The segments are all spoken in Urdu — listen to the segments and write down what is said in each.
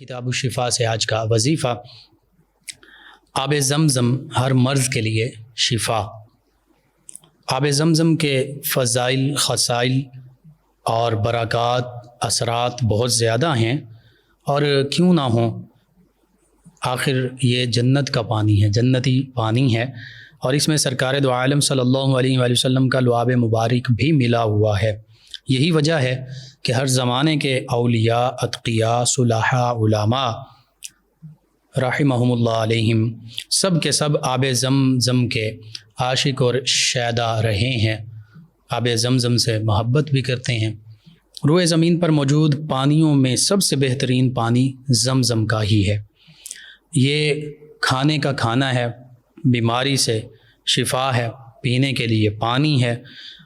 کتاب الشفا سے آج کا وظیفہ، آب زمزم ہر مرض کے لیے شفا۔ آب زمزم کے فضائل، خصائل اور برکات، اثرات بہت زیادہ ہیں، اور کیوں نہ ہوں، آخر یہ جنت کا پانی ہے، جنتی پانی ہے، اور اس میں سرکار دو عالم صلی اللہ علیہ وآلہ وسلم کا لعاب مبارک بھی ملا ہوا ہے۔ یہی وجہ ہے کہ ہر زمانے کے اولیاء، اتقیاء، صلحاء، علماء رحمہم اللہ علیہم سب کے سب آب زمزم کے عاشق اور شیدا رہے ہیں، آب زمزم سے محبت بھی کرتے ہیں۔ روئے زمین پر موجود پانیوں میں سب سے بہترین پانی زمزم کا ہی ہے۔ یہ کھانے کا کھانا ہے، بیماری سے شفا ہے، پینے کے لیے پانی ہے،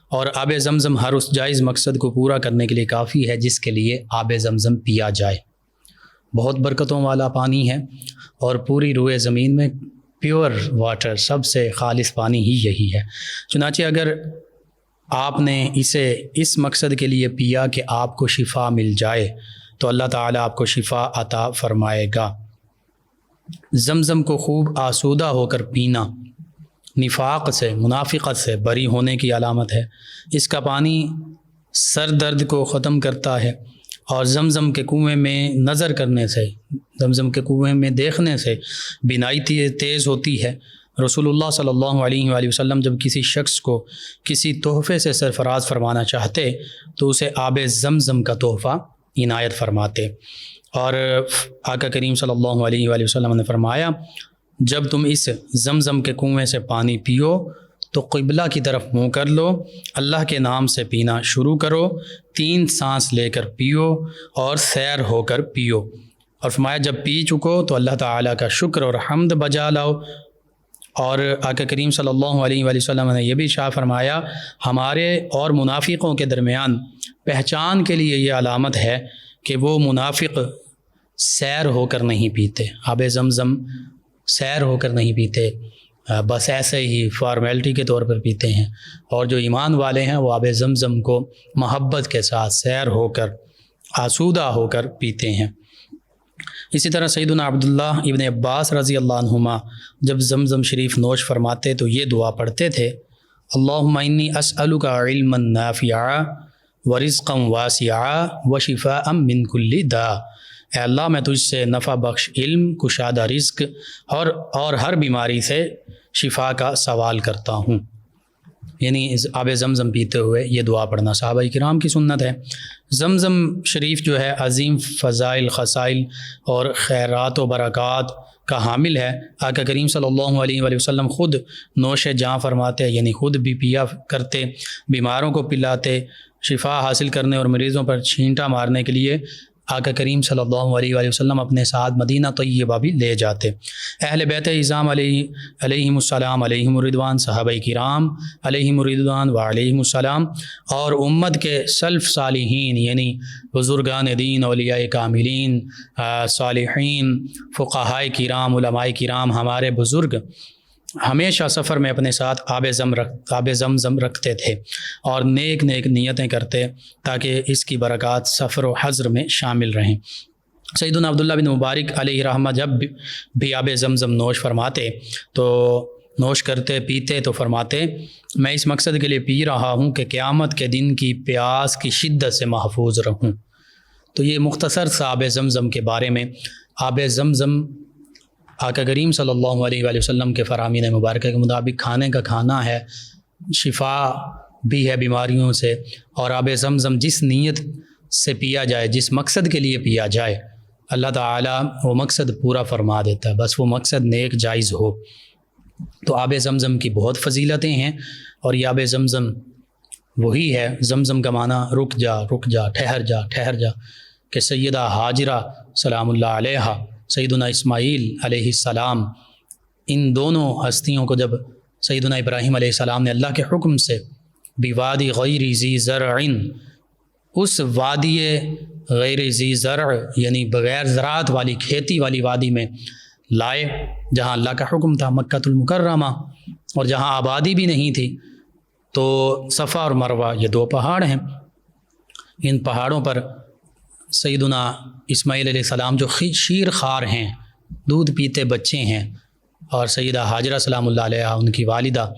اور آب زمزم ہر اس جائز مقصد کو پورا کرنے کے لیے کافی ہے جس کے لیے آب زمزم پیا جائے۔ بہت برکتوں والا پانی ہے، اور پوری روئے زمین میں پیور واٹر، سب سے خالص پانی ہی یہی ہے۔ چنانچہ اگر آپ نے اسے اس مقصد کے لیے پیا کہ آپ کو شفا مل جائے تو اللہ تعالیٰ آپ کو شفا عطا فرمائے گا۔ زمزم کو خوب آسودہ ہو کر پینا نفاق سے، منافقت سے بری ہونے کی علامت ہے۔ اس کا پانی سر درد کو ختم کرتا ہے، اور زمزم کے کنویں میں نظر کرنے سے، زمزم کے کنویں میں دیکھنے سے بینائی تیز ہوتی ہے۔ رسول اللہ صلی اللہ علیہ وآلہ وسلم جب کسی شخص کو کسی تحفے سے سرفراز فرمانا چاہتے تو اسے آب زمزم کا تحفہ عنایت فرماتے، اور آقا کریم صلی اللہ علیہ وآلہ وسلم نے فرمایا، جب تم اس زمزم کے کنویں سے پانی پیو تو قبلہ کی طرف منہ کر لو، اللہ کے نام سے پینا شروع کرو، 3 سانس لے کر پیو اور سیر ہو کر پیو، اور فرمایا جب پی چکو تو اللہ تعالیٰ کا شکر اور حمد بجا لاؤ۔ اور آقا کریم صلی اللہ علیہ وآلہ وسلم نے یہ بھی ارشاد فرمایا، ہمارے اور منافقوں کے درمیان پہچان کے لیے یہ علامت ہے کہ وہ منافق سیر ہو کر نہیں پیتے، آب زمزم سیر ہو کر نہیں پیتے، بس ایسے ہی فارمیلٹی کے طور پر پیتے ہیں، اور جو ایمان والے ہیں وہ آب زمزم کو محبت کے ساتھ سیر ہو کر، آسودہ ہو کر پیتے ہیں۔ اسی طرح سیدنا عبداللہ ابن عباس رضی اللہ عنہما جب زمزم شریف نوش فرماتے تو یہ دعا پڑھتے تھے، اللہم انی اسألک علما نافعا ورزقا واسعا وشفاء من کل داء، اے اللہ میں تجھ سے نفع بخش علم، کشادہ رزق اور ہر بیماری سے شفا کا سوال کرتا ہوں۔ یعنی آب زمزم پیتے ہوئے یہ دعا پڑھنا صحابہ کرام کی سنت ہے۔ زمزم شریف جو ہے عظیم فضائل، خصائل اور خیرات و برکات کا حامل ہے۔ آقا کریم صلی اللہ علیہ وآلہ وسلم خود نوش جاں فرماتے، یعنی خود بھی پیا کرتے، بیماروں کو پلاتے، شفا حاصل کرنے اور مریضوں پر چھینٹا مارنے کے لیے آقا کریم صلی اللہ علیہ وآلہ وسلم اپنے ساتھ مدینہ طیبہ بھی لے جاتے۔ اہل بیت اعظام علیہم السلام، علیہم الرضوان، صحابہ کرام علیہم الرضوان و علیہم السلام، اور امت کے سلف صالحین یعنی بزرگان دین، اولیاء کاملین، صالحین، فقہاء کرام، علماء کرام، ہمارے بزرگ ہمیشہ سفر میں اپنے ساتھ آب زمزم رکھتے تھے، اور نیک نیتیں کرتے تاکہ اس کی برکات سفر و حضر میں شامل رہیں۔ سیدنا عبداللہ بن مبارک علیہ رحمہ جب بھی آب زمزم نوش فرماتے تو نوش کرتے، پیتے تو فرماتے، میں اس مقصد کے لیے پی رہا ہوں کہ قیامت کے دن کی پیاس کی شدت سے محفوظ رہوں۔ تو یہ مختصر سا آب زمزم کے بارے میں۔ آب زمزم آقا کریم صلی اللہ علیہ وآلہ وسلم کے فرامین مبارکہ کے مطابق کھانے کا کھانا ہے، شفا بھی ہے بیماریوں سے، اور آب زمزم جس نیت سے پیا جائے، جس مقصد کے لیے پیا جائے، اللہ تعالیٰ وہ مقصد پورا فرما دیتا ہے، بس وہ مقصد نیک جائز ہو۔ تو آب زمزم کی بہت فضیلتیں ہیں، اور یہ آب زمزم وہی ہے، زمزم کا معنی رک جا، رک جا، ٹھہر جا، ٹھہر جا، کہ سیدہ ہاجرہ سلام اللہ علیہا، سیدنا اسماعیل علیہ السلام، ان دونوں ہستیوں کو جب سیدنا ابراہیم علیہ السلام نے اللہ کے حکم سے بوادی غیر ذی زرع، اس وادی غیر ذی زرع یعنی بغیر زراعت والی، کھیتی والی وادی میں لائے، جہاں اللہ کا حکم تھا، مکہ المکرمہ، اور جہاں آبادی بھی نہیں تھی۔ تو صفا اور مروہ یہ 2 پہاڑ ہیں، ان پہاڑوں پر سیدنا اسماعیل علیہ السلام جو شیر خوار ہیں، دودھ پیتے بچے ہیں، اور سیدہ ہاجرہ سلام اللہ علیہا ان کی والدہ،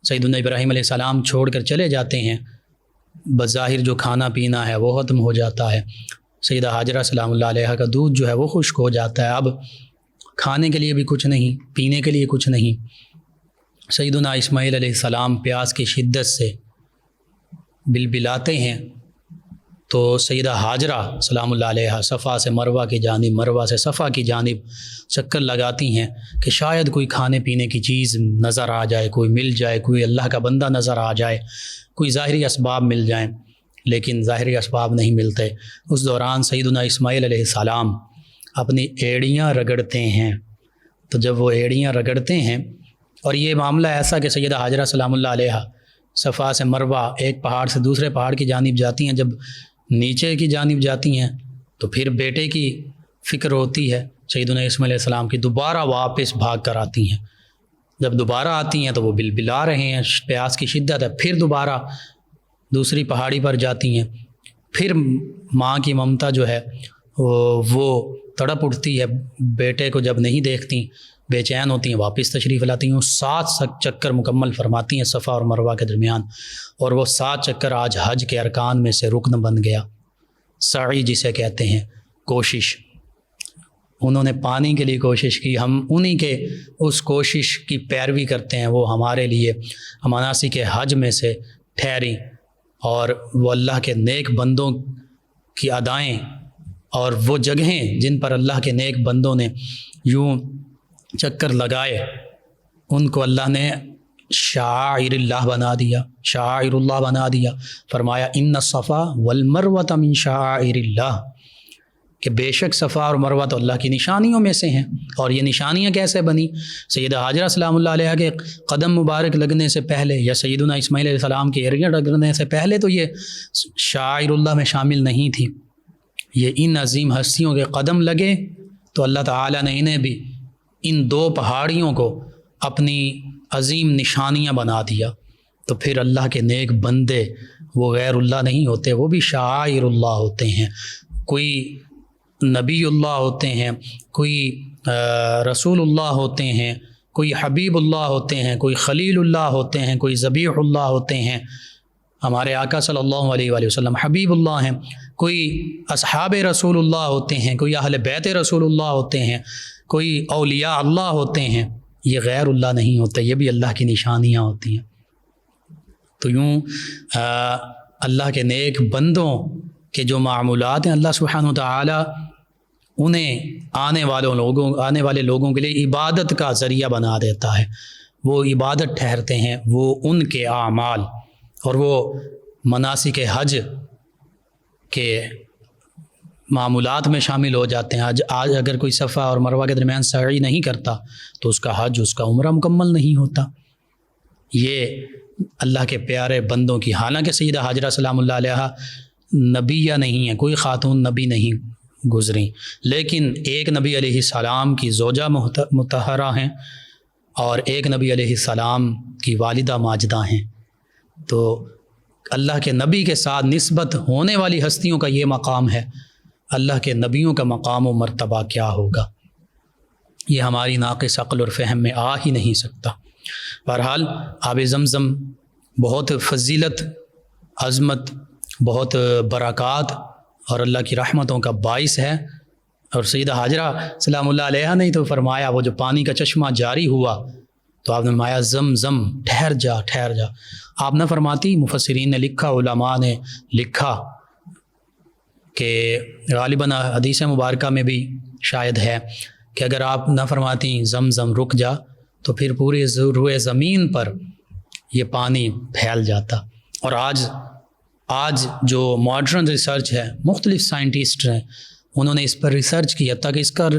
سیدنا ابراہیم علیہ السلام چھوڑ کر چلے جاتے ہیں، بظاہر جو کھانا پینا ہے وہ ختم ہو جاتا ہے، سیدہ ہاجرہ سلام اللہ علیہا کا دودھ جو ہے وہ خشک ہو جاتا ہے، اب کھانے کے لیے بھی کچھ نہیں، پینے کے لیے کچھ نہیں۔ سیدنا اسماعیل علیہ السلام پیاس کی شدت سے بلبلاتے ہیں، تو سیدہ ہاجرہ سلام اللہ علیہا صفا سے مروہ کی جانب، مروہ سے صفا کی جانب چکر لگاتی ہیں کہ شاید کوئی کھانے پینے کی چیز نظر آ جائے، کوئی مل جائے، کوئی اللہ کا بندہ نظر آ جائے، کوئی ظاہری اسباب مل جائیں، لیکن ظاہری اسباب نہیں ملتے۔ اس دوران سیدنا اسماعیل علیہ السلام اپنی ایڑیاں رگڑتے ہیں، تو جب وہ ایڑیاں رگڑتے ہیں، اور یہ معاملہ ایسا کہ سیدہ ہاجرہ سلام اللہ علیہا صفا سے مروہ ایک پہاڑ سے دوسرے پہاڑ کی جانب جاتی ہیں، جب نیچے کی جانب جاتی ہیں تو پھر بیٹے کی فکر ہوتی ہے سیدنا اسماعیل علیہ السلام کی، دوبارہ واپس بھاگ کر آتی ہیں، جب دوبارہ آتی ہیں تو وہ بلبلا رہے ہیں، پیاس کی شدت ہے، پھر دوبارہ دوسری پہاڑی پر جاتی ہیں، پھر ماں کی ممتا جو ہے وہ تڑپ اٹھتی ہے، بیٹے کو جب نہیں دیکھتی بے چین ہوتی ہیں، واپس تشریف لاتی ہیں، 7 چکر مکمل فرماتی ہیں صفا اور مروہ کے درمیان، اور وہ 7 چکر آج حج کے ارکان میں سے رکن بن گیا۔ سعی جسے کہتے ہیں، کوشش، انہوں نے پانی کے لیے کوشش کی، ہم انہی کے اس کوشش کی پیروی کرتے ہیں، وہ ہمارے لیے مناسک حج میں سے ٹھہری، اور وہ اللہ کے نیک بندوں کی ادائیں اور وہ جگہیں جن پر اللہ کے نیک بندوں نے یوں چکر لگائے، ان کو اللہ نے شعائر اللہ بنا دیا، شعائر اللہ بنا دیا۔ فرمایا ان الصفا والمروۃ من شعائر اللہ، کہ بے شک صفا اور مروہ تو اللہ کی نشانیوں میں سے ہیں۔ اور یہ نشانیاں کیسے بنی؟ سیدہ ہاجرہ سلام اللہ علیہا کے قدم مبارک لگنے سے پہلے، یا سیدنا اسماعیل علیہ السلام کے ایڑیاں رگڑنے سے پہلے تو یہ شعائر اللہ میں شامل نہیں تھی۔ یہ ان عظیم ہستیوں کے قدم لگے تو اللہ تعالیٰ نے انہیں بھی، ان 2 پہاڑیوں کو اپنی عظیم نشانیاں بنا دیا۔ تو پھر اللہ کے نیک بندے وہ غیر اللہ نہیں ہوتے، وہ بھی شعائر اللہ ہوتے ہیں۔ کوئی نبی اللہ ہوتے ہیں، کوئی رسول اللہ ہوتے ہیں، کوئی حبیب اللہ ہوتے ہیں، کوئی خلیل اللہ ہوتے ہیں، کوئی ذبیح اللہ ہوتے ہیں۔ ہمارے آقا صلی اللہ علیہ وآلہ وسلم حبیب اللہ ہیں، کوئی اصحاب رسول اللہ ہوتے ہیں، کوئی اہل بیت رسول اللہ ہوتے ہیں، کوئی اولیاء اللہ ہوتے ہیں۔ یہ غیر اللہ نہیں ہوتے، یہ بھی اللہ کی نشانیاں ہوتی ہیں۔ تو یوں اللہ کے نیک بندوں کے جو معمولات ہیں، اللہ سبحانہ وتعالی انہیں آنے والے لوگوں کے لیے عبادت کا ذریعہ بنا دیتا ہے، وہ عبادت ٹھہرتے ہیں، وہ ان کے اعمال اور وہ مناسک حج کے معمولات میں شامل ہو جاتے ہیں۔ آج اگر کوئی صفا اور مروہ کے درمیان سعی نہیں کرتا تو اس کا حج، اس کا عمرہ مکمل نہیں ہوتا۔ یہ اللہ کے پیارے بندوں کی، حالانکہ سیدہ ہاجرہ سلام اللہ علیہا نبیہ نہیں ہیں، کوئی خاتون نبی نہیں گزری، لیکن ایک نبی علیہ السلام کی زوجہ مطہرہ ہیں اور ایک نبی علیہ السلام کی والدہ ماجدہ ہیں۔ تو اللہ کے نبی کے ساتھ نسبت ہونے والی ہستیوں کا یہ مقام ہے، اللہ کے نبیوں کا مقام و مرتبہ کیا ہوگا؟ یہ ہماری ناقص عقل اور فہم میں آ ہی نہیں سکتا۔ بہرحال آب زمزم بہت فضیلت، عظمت، بہت برکات اور اللہ کی رحمتوں کا باعث ہے۔ اور سیدہ ہاجرہ سلام اللہ علیہا نے تو فرمایا، وہ جو پانی کا چشمہ جاری ہوا تو آپ نے فرمایا زمزم ٹھہر جا ٹھہر جا۔ آپ نہ فرماتی، مفسرین نے لکھا، علماء نے لکھا کہ غالباً حدیث مبارکہ میں بھی شاید ہے کہ اگر آپ نہ فرماتی زمزم رک جا تو پھر پوری روئے زمین پر یہ پانی پھیل جاتا۔ اور آج جو ماڈرن ریسرچ ہے، مختلف سائنٹسٹ ہیں، انہوں نے اس پر ریسرچ کی حتیٰ کہ اس کا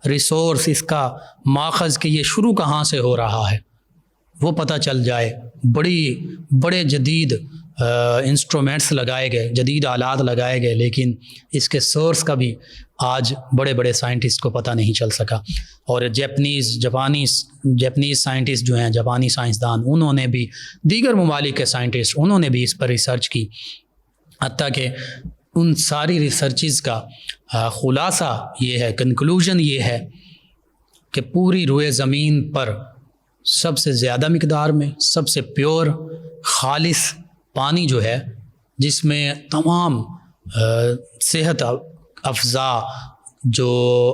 ریسورس، اس کا ماخذ کہ یہ شروع کہاں سے ہو رہا ہے وہ پتہ چل جائے۔ بڑے جدید انسٹرومنٹس لگائے گئے، جدید آلات لگائے گئے، لیکن اس کے سورس کا بھی آج بڑے سائنٹسٹ کو پتہ نہیں چل سکا۔ اور جاپانیز سائنٹسٹ جو ہیں، جاپانی سائنسدان، انہوں نے بھی، دیگر ممالک کے سائنٹسٹ، انہوں نے بھی اس پر ریسرچ کی، حتیٰ کہ ان ساری ریسرچز کا خلاصہ یہ ہے، کنکلوژن یہ ہے کہ پوری روئے زمین پر سب سے زیادہ مقدار میں سب سے پیور خالص پانی جو ہے، جس میں تمام صحت افزا جو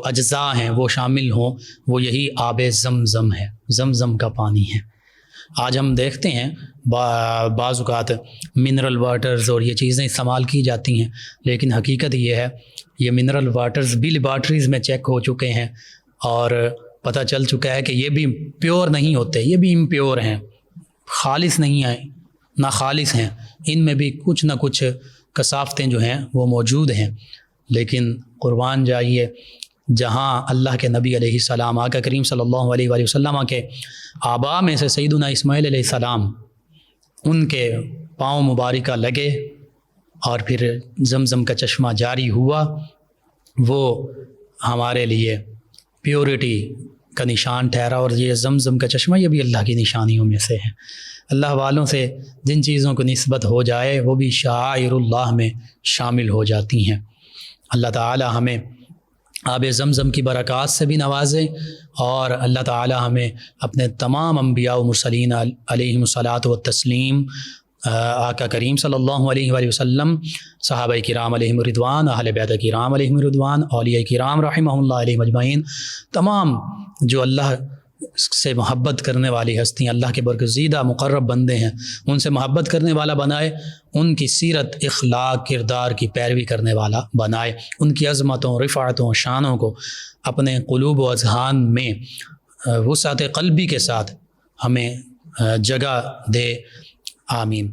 اجزاء ہیں وہ شامل ہوں، وہ یہی آب زمزم ہے، زمزم کا پانی ہے۔ آج ہم دیکھتے ہیں بعض اوقات منرل واٹرز اور یہ چیزیں استعمال کی جاتی ہیں، لیکن حقیقت یہ ہے یہ منرل واٹرز بھی لیبارٹریز میں چیک ہو چکے ہیں اور پتہ چل چکا ہے کہ یہ بھی پیور نہیں ہوتے، یہ بھی امپیور ہیں، خالص نہیں ہیں، نہ خالص ہیں، ان میں بھی کچھ نہ کچھ کثافتیں جو ہیں وہ موجود ہیں۔ لیکن قربان جائیے، جہاں اللہ کے نبی علیہ السلام، آقا کریم صلی اللہ علیہ وآلہ وسلم کے آباء میں سے سیدنا اسماعیل علیہ السلام، ان کے پاؤں مبارکہ لگے اور پھر زمزم کا چشمہ جاری ہوا، وہ ہمارے لیے پیورٹی کا نشان ٹھہرا، اور یہ زمزم کا چشمہ یہ بھی اللہ کی نشانیوں میں سے ہے۔ اللہ والوں سے جن چیزوں کو نسبت ہو جائے وہ بھی شعائر اللہ میں شامل ہو جاتی ہیں۔ اللہ تعالی ہمیں آب زمزم کی برکات سے بھی نوازے، اور اللہ تعالی ہمیں اپنے تمام انبیاء و مرسلین علیہم الصلاۃ والتسلیم، آقا کریم صلی اللہ علیہ وآلہ وسلم، صحابہ کرام علیہم الرضوان، اہل بیت کرام علیہم الرضوان، اولیاء کرام رحمہم اللہ علیہم اجمعین، تمام جو اللہ سے محبت کرنے والی ہستیاں، اللہ کے برگزیدہ مقرب بندے ہیں، ان سے محبت کرنے والا بنائے، ان کی سیرت، اخلاق، کردار کی پیروی کرنے والا بنائے، ان کی عظمتوں، رفعتوں، شانوں کو اپنے قلوب و اذہان میں وسعت قلبی کے ساتھ ہمیں جگہ دے، آمین۔